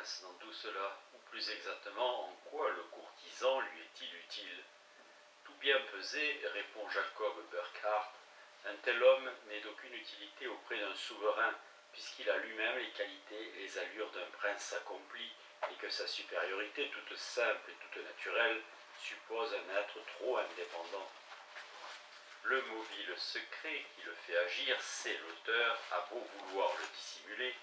prince dans tout cela, ou plus exactement, en quoi le courtisan lui est-il utile? Tout bien pesé, répond Jacob Burckhardt, un tel homme n'est d'aucune utilité auprès d'un souverain, puisqu'il a lui-même les qualités et les allures d'un prince accompli, et que sa supériorité toute simple et toute naturelle suppose un être trop indépendant. Le mobile secret qui le fait agir, c'est l'auteur, à beau vouloir le dissimuler,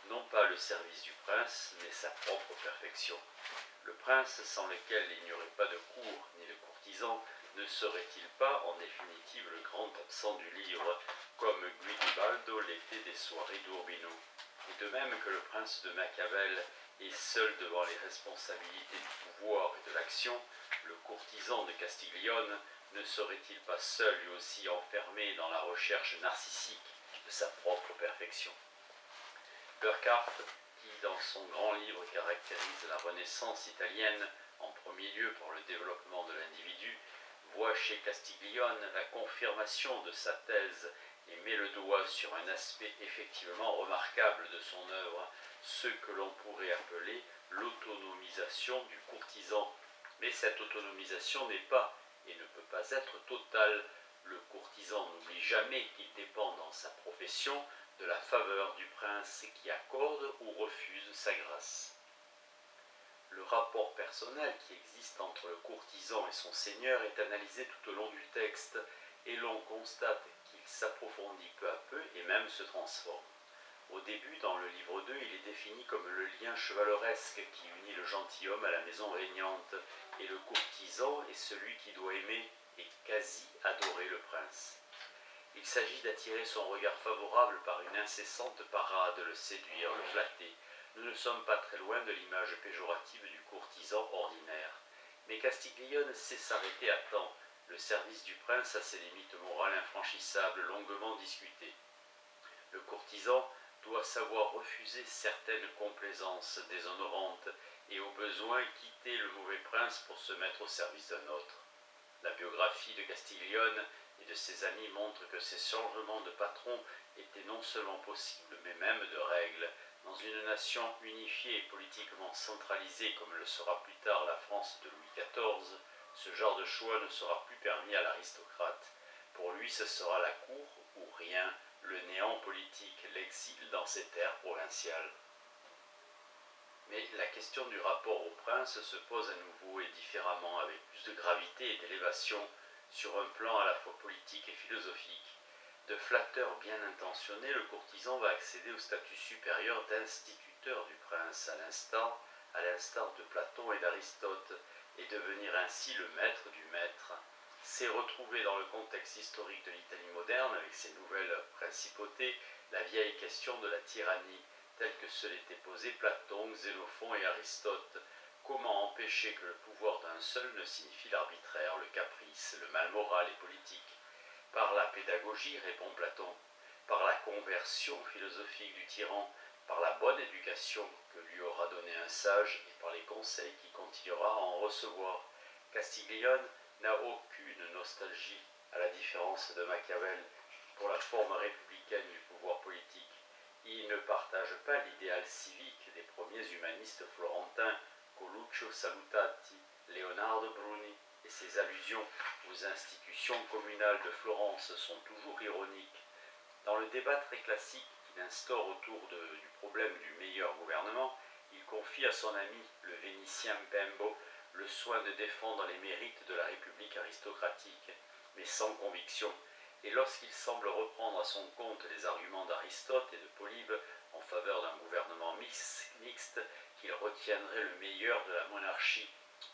non pas le service du prince, mais sa propre perfection. Le prince sans lequel il n'y aurait pas de cour ni de courtisan, ne serait-il pas en définitive le grand absent du livre, comme Guidibaldo l'était des soirées d'Urbino? Et de même que le prince de Machiavel est seul devant les responsabilités du pouvoir et de l'action, le courtisan de Castiglione ne serait-il pas seul lui aussi enfermé dans la recherche narcissique de sa propre perfection? Burckhardt, qui dans son grand livre caractérise la Renaissance italienne, en premier lieu par le développement de l'individu, voit chez Castiglione la confirmation de sa thèse et met le doigt sur un aspect effectivement remarquable de son œuvre, ce que l'on pourrait appeler l'autonomisation du courtisan. Mais cette autonomisation n'est pas et ne peut pas être totale. Le courtisan n'oublie jamais qu'il dépend dans sa profession de la faveur du prince qui accorde ou refuse sa grâce. Le rapport personnel qui existe entre le courtisan et son seigneur est analysé tout au long du texte et l'on constate qu'il s'approfondit peu à peu et même se transforme. Au début, dans le livre 2, il est défini comme le lien chevaleresque qui unit le gentilhomme à la maison régnante, et le courtisan est celui qui doit aimer et quasi adorer le prince. Il s'agit d'attirer son regard favorable par une incessante parade, le séduire, le flatter. Nous ne sommes pas très loin de l'image péjorative du courtisan ordinaire. Mais Castiglione sait s'arrêter à temps. Le service du prince a ses limites morales infranchissables, longuement discutées. Le courtisan doit savoir refuser certaines complaisances déshonorantes et au besoin quitter le mauvais prince pour se mettre au service d'un autre. La biographie de Castiglione et de ses amis montre que ces changements de patron étaient non seulement possibles, mais même de règle. Dans une nation unifiée et politiquement centralisée comme le sera plus tard la France de Louis XIV, ce genre de choix ne sera plus permis à l'aristocrate. Pour lui, ce sera la cour ou rien, le néant politique, l'exil dans ces terres provinciales. Mais la question du rapport au prince se pose à nouveau et différemment, avec plus de gravité et d'élévation, sur un plan à la fois politique et philosophique. De flatteur bien intentionné, le courtisan va accéder au statut supérieur d'instituteur du prince, à l'instar de Platon et d'Aristote, et devenir ainsi le maître du maître. C'est retrouver dans le contexte historique de l'Italie moderne, avec ses nouvelles principautés, la vieille question de la tyrannie, telle que se l'était posée Platon, Xénophon et Aristote. Comment empêcher que le pouvoir d'un seul ne signifie l'arbitraire, le caprice, le mal moral et politique? Par la pédagogie, répond Platon, par la conversion philosophique du tyran, par la bonne éducation que lui aura donnée un sage et par les conseils qu'il continuera à en recevoir. Castiglione n'a aucune nostalgie, à la différence de Machiavel, pour la forme républicaine du pouvoir politique. Il ne partage pas l'idéal civique des premiers humanistes florentins, Coluccio Salutati, Leonardo Bruni, et ses allusions aux institutions communales de Florence sont toujours ironiques. Dans le débat très classique qu'il instaure autour du problème du meilleur gouvernement, il confie à son ami, le Vénitien Bembo, le soin de défendre les mérites de la République aristocratique, mais sans conviction. Et lorsqu'il semble reprendre à son compte les arguments d'Aristote et de Polybe en faveur d'un gouvernement mixte, qu'il retiendrait le meilleur de la monarchie,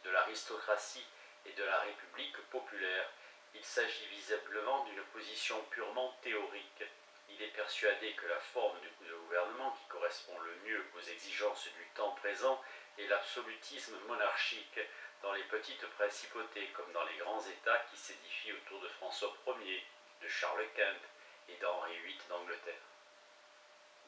de l'aristocratie et de la République populaire, il s'agit visiblement d'une position purement théorique. Il est persuadé que la forme de gouvernement qui correspond le mieux aux exigences du temps présent est l'absolutisme monarchique dans les petites principautés comme dans les grands États qui s'édifient autour de François Ier, de Charles Quint et d'Henri VIII d'Angleterre.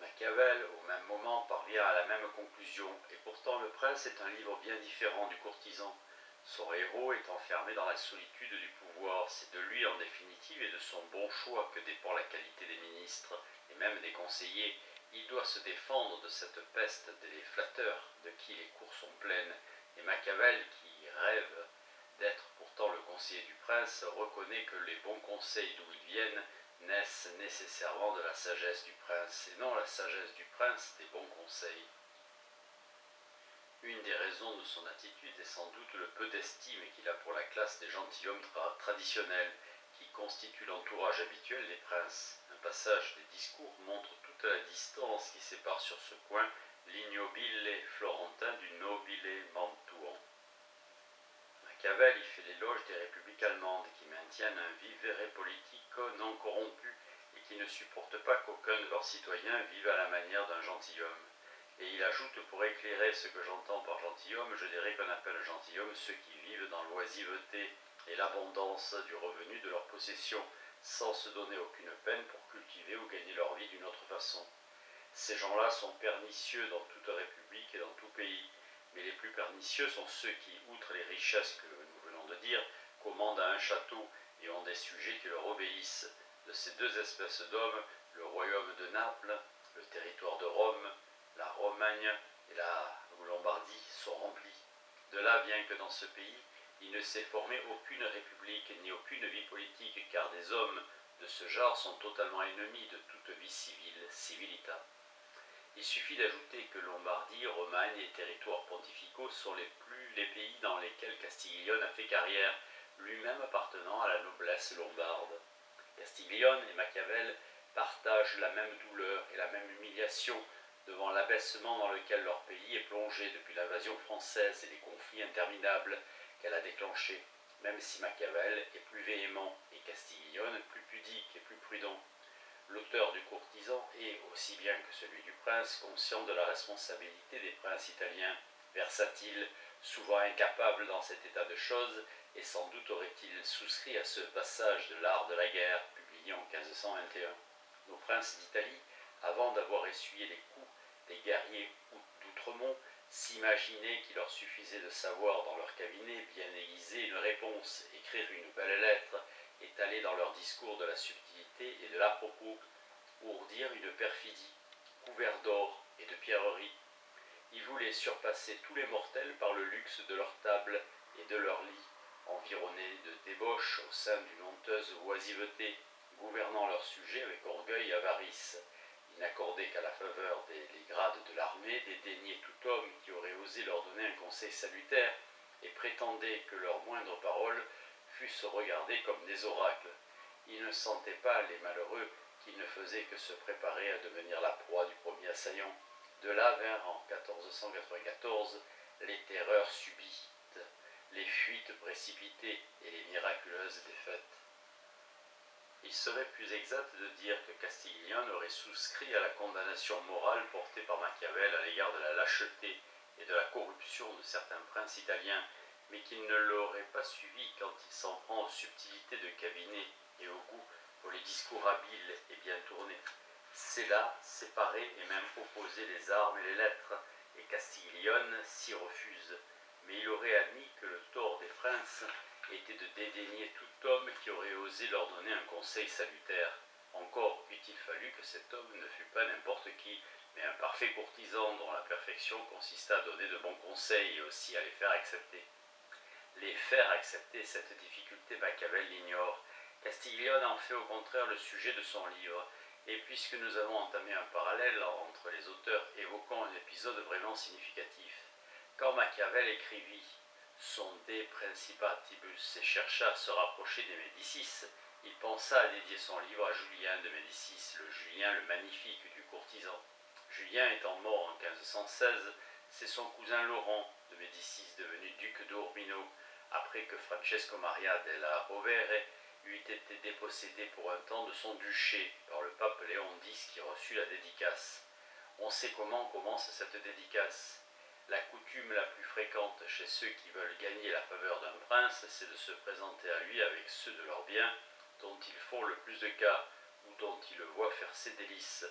Machiavel, au même moment, parvient à la même conclusion, et pourtant Le Prince est un livre bien différent du Courtisan. Son héros est enfermé dans la solitude du pouvoir, c'est de lui en définitive et de son bon choix que dépend la qualité des ministres et même des conseillers, Il doit se défendre de cette peste des flatteurs, de qui les cours sont pleines, et Machiavel, qui rêve d'être pourtant le conseiller du prince, reconnaît que les bons conseils d'où ils viennent naissent nécessairement de la sagesse du prince, et non la sagesse du prince des bons conseils. Une des raisons de son attitude est sans doute le peu d'estime qu'il a pour la classe des gentilshommes traditionnels, qui constituent l'entourage habituel des princes. Un passage des discours montre toute la distance qui sépare sur ce point l'ignobile florentin du nobile mantuan. Machiavel y fait l'éloge des républiques allemandes qui maintiennent un vivere politico non corrompu et qui ne supportent pas qu'aucun de leurs citoyens vive à la manière d'un gentilhomme. Et il ajoute, pour éclairer ce que j'entends par gentilhomme, je dirais qu'on appelle gentilhomme ceux qui vivent dans l'oisiveté et l'abondance du revenu de leur possession, sans se donner aucune peine pour cultiver ou gagner leur vie d'une autre façon. Ces gens-là sont pernicieux dans toute république et dans tout pays, mais les plus pernicieux sont ceux qui, outre les richesses que nous venons de dire, commandent à un château et ont des sujets qui leur obéissent. De ces deux espèces d'hommes, le royaume de Naples, le territoire de Rome, la Romagne et la Lombardie sont remplis. De là vient que dans ce pays, il ne s'est formé aucune république ni aucune vie politique, car des hommes de ce genre sont totalement ennemis de toute vie civile, civilita. Il suffit d'ajouter que Lombardie, Romagne et territoires pontificaux sont les pays dans lesquels Castiglione a fait carrière, lui-même appartenant à la noblesse lombarde. Castiglione et Machiavel partagent la même douleur et la même humiliation devant l'abaissement dans lequel leur pays est plongé depuis l'invasion française et les conflits interminables qu'elle a déclenchés, même si Machiavel est plus véhément et Castiglione plus pudique et plus prudent. L'auteur du courtisan est, aussi bien que celui du prince, conscient de la responsabilité des princes italiens, versatiles, souvent incapables dans cet état de choses, et sans doute aurait-il souscrit à ce passage de l'art de la guerre, publié en 1521. Nos princes d'Italie, avant d'avoir essuyé les coups des guerriers d'Outremont, s'imaginaient qu'il leur suffisait de savoir dans leur cabinet bien aiguiser une réponse, écrire une belle lettre, étaler dans leur discours de la subtilité et de l'à-propos, ourdir une perfidie, couvert d'or et de pierreries. Ils voulaient surpasser tous les mortels par le luxe de leur table et de leur lit, environnés de débauches au sein d'une honteuse oisiveté, gouvernant leurs sujets avec orgueil et avarice. Ils n'accordaient qu'à la faveur des grades de l'armée, dédaignaient tout homme qui aurait osé leur donner un conseil salutaire et prétendaient que leurs moindres paroles fussent regardées comme des oracles. Ils ne sentaient pas les malheureux qui ne faisaient que se préparer à devenir la proie du premier assaillant. De là vinrent en 1494 les terreurs subites, les fuites précipitées et les miraculeuses défaites. Il serait plus exact de dire que Castiglione aurait souscrit à la condamnation morale portée par Machiavel à l'égard de la lâcheté et de la corruption de certains princes italiens, mais qu'il ne l'aurait pas suivi quand il s'en prend aux subtilités de cabinet et au goût pour les discours habiles et bien tournés. C'est là séparer et même opposer les armes et les lettres, et Castiglione s'y refuse. Mais il aurait admis que le tort des princes était de dédaigner tout homme qui aurait osé leur donner un conseil salutaire. Encore eût-il fallu que cet homme ne fût pas n'importe qui, mais un parfait courtisan dont la perfection consista à donner de bons conseils et aussi à les faire accepter. Les faire accepter, cette difficulté, Machiavel l'ignore. Castiglione en fait au contraire le sujet de son livre, et puisque nous avons entamé un parallèle entre les auteurs, évoquons un épisode vraiment significatif. Quand Machiavel écrivit son De Principatibus et chercha à se rapprocher des Médicis, il pensa à dédier son livre à Julien de Médicis, le Julien le magnifique du courtisan. Julien étant mort en 1516, c'est son cousin Laurent de Médicis, devenu duc d'Urbino, après que Francesco Maria della Rovere eut été dépossédé pour un temps de son duché par le pape Léon X qui reçut la dédicace. On sait comment commence cette dédicace. La coutume la plus fréquente chez ceux qui veulent gagner la faveur d'un prince, c'est de se présenter à lui avec ceux de leurs biens dont ils font le plus de cas ou dont ils le voient faire ses délices.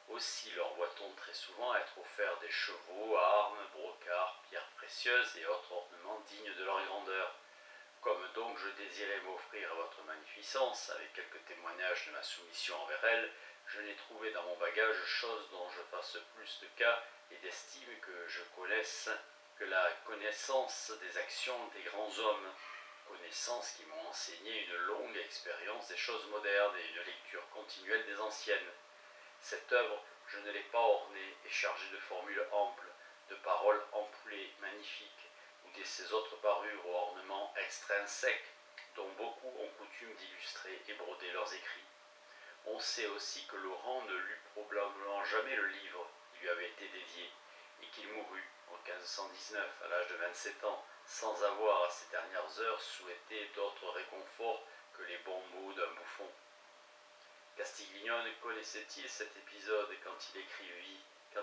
Aussi leur voit-on très souvent être offerts des chevaux, armes, brocarts, pierres précieuses et autres ornements dignes de leur grandeur. Comme donc je désirais m'offrir à votre magnificence, avec quelques témoignages de ma soumission envers elle, je n'ai trouvé dans mon bagage chose dont je fasse plus de cas et d'estime que je connaisse que la connaissance des actions des grands hommes, connaissances qui m'ont enseigné une longue expérience des choses modernes et une lecture continuelle des anciennes. Cette œuvre, je ne l'ai pas ornée et chargée de formules amples, de paroles ampoulées, magnifiques, ou de ces autres parures aux ornements extrinsèques, dont beaucoup ont coutume d'illustrer et broder leurs écrits. On sait aussi que Laurent ne lut probablement jamais le livre qui lui avait été dédié, et qu'il mourut en 1519, à l'âge de 27 ans, sans avoir à ses dernières heures souhaité d'autre réconfort que les bons mots d'un bouffon. Castiglione connaissait-il cet épisode quand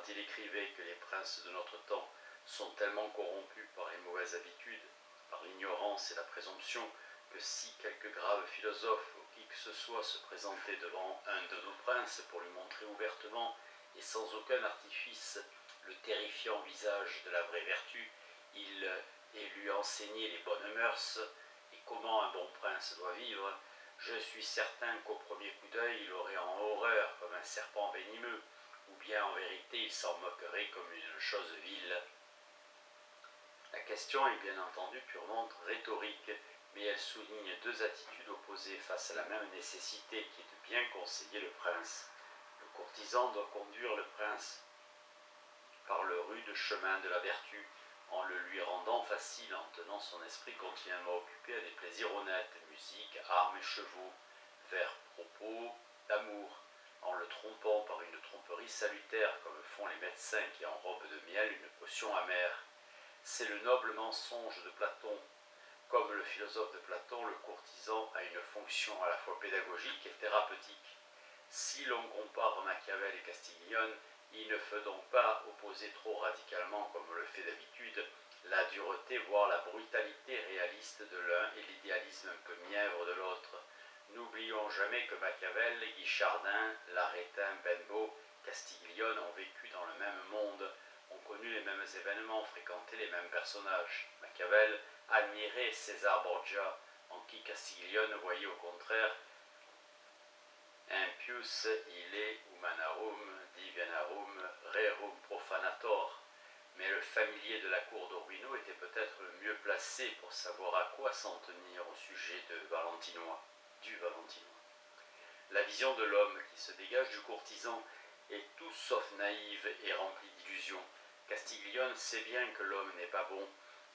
il écrivait que les princes de notre temps sont tellement corrompus par les mauvaises habitudes, par l'ignorance et la présomption, que si quelque grave philosophe ou qui que ce soit se présentait devant un de nos princes pour lui montrer ouvertement et sans aucun artifice le terrifiant visage de la vraie vertu, et lui enseigner les bonnes mœurs et comment un bon prince doit vivre, je suis certain qu'au premier coup d'œil il aurait en horreur comme un serpent venimeux, ou bien en vérité il s'en moquerait comme une chose vile. La question est bien entendu purement rhétorique, mais elle souligne deux attitudes opposées face à la même nécessité qui est de bien conseiller le prince. Le courtisan doit conduire le prince par le rude chemin de la vertu, en le lui rendant facile, en tenant son esprit continuellement occupé à des plaisirs honnêtes, musique, armes et chevaux, vers propos d'amour, en le trompant par une tromperie salutaire, comme font les médecins qui enrobent de miel une potion amère. C'est le noble mensonge de Platon. Comme le philosophe de Platon, le courtisan a une fonction à la fois pédagogique et thérapeutique. Si l'on compare Machiavel et Castiglione, il ne faut donc pas opposer trop radicalement, comme le fait d'habitude, la dureté, voire la brutalité réaliste de l'un et l'idéalisme un peu mièvre de l'autre. N'oublions jamais que Machiavel, Guichardin, Laretin, Benbow, Castiglione ont vécu dans le même monde, ont connu les mêmes événements, fréquenté les mêmes personnages. Machiavel admirait César Borgia, en qui Castiglione voyait au contraire impius ille humanarum divinarum rerum profanator. Mais le familier de la cour d'Urbino était peut-être le mieux placé pour savoir à quoi s'en tenir au sujet du Valentinois. La vision de l'homme qui se dégage du courtisan est tout sauf naïve et remplie d'illusions. Castiglione sait bien que l'homme n'est pas bon,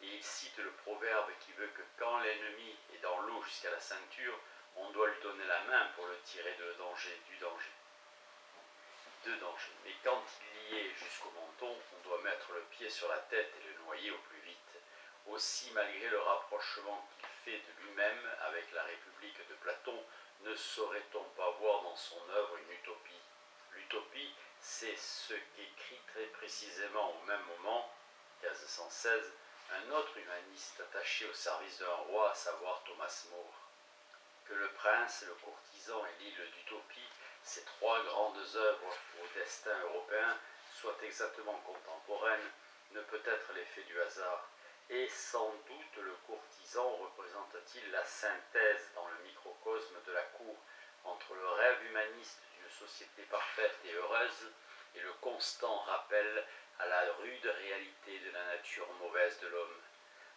et il cite le proverbe qui veut que quand l'ennemi est dans l'eau jusqu'à la ceinture, on doit lui donner la main pour le tirer du danger. Mais quand il y est jusqu'au menton, on doit mettre le pied sur la tête et le noyer au plus vite. Aussi, malgré le rapprochement qu'il fait de lui-même avec la République de Platon, ne saurait-on pas voir dans son œuvre une utopie? L'utopie, c'est ce qu'écrit très précisément au même moment, 1516, un autre humaniste attaché au service d'un roi, à savoir Thomas More. Que le prince, le courtisan et l'île d'Utopie, ces trois grandes œuvres au destin européen, soient exactement contemporaines, ne peut être l'effet du hasard. Et sans doute le courtisan représente-t-il la synthèse dans le microcosme de la cour entre le rêve humaniste d'une société parfaite et heureuse et le constant rappel à la rude réalité de la nature mauvaise de l'homme.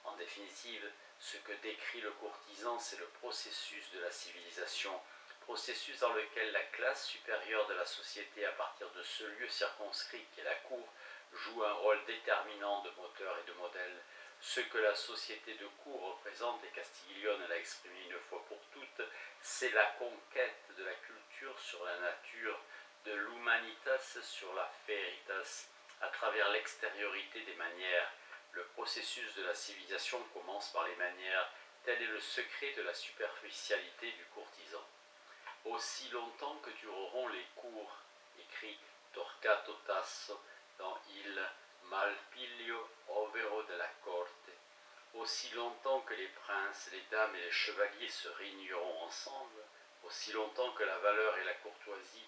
En définitive, ce que décrit le courtisan, c'est le processus de la civilisation, processus dans lequel la classe supérieure de la société, à partir de ce lieu circonscrit qu'est la cour, joue un rôle déterminant de moteur et de modèle. Ce que la société de cour représente, et Castiglione l'a exprimé une fois pour toutes, c'est la conquête de la culture sur la nature, de l'humanitas sur la veritas, à travers l'extériorité des manières. Le processus de la civilisation commence par les manières, tel est le secret de la superficialité du courtisan. Aussi longtemps que dureront les cours, écrit Torquato Tasso dans Il Malpiglio overo della Corte, aussi longtemps que les princes, les dames et les chevaliers se réuniront ensemble, aussi longtemps que la valeur et la courtoisie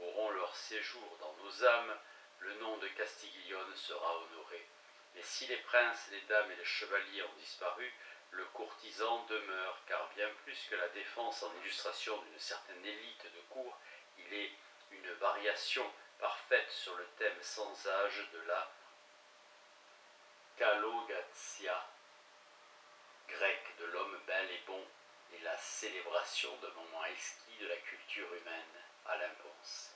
auront leur séjour dans nos âmes, le nom de Castiglione sera honoré. Mais si les princes, les dames et les chevaliers ont disparu, le courtisan demeure, car bien plus que la défense en illustration d'une certaine élite de cour, il est une variation parfaite sur le thème sans âge de la kalogatia grecque de l'homme bel et bon et la célébration d'un moment exquis de la culture humaine. Alain Pons.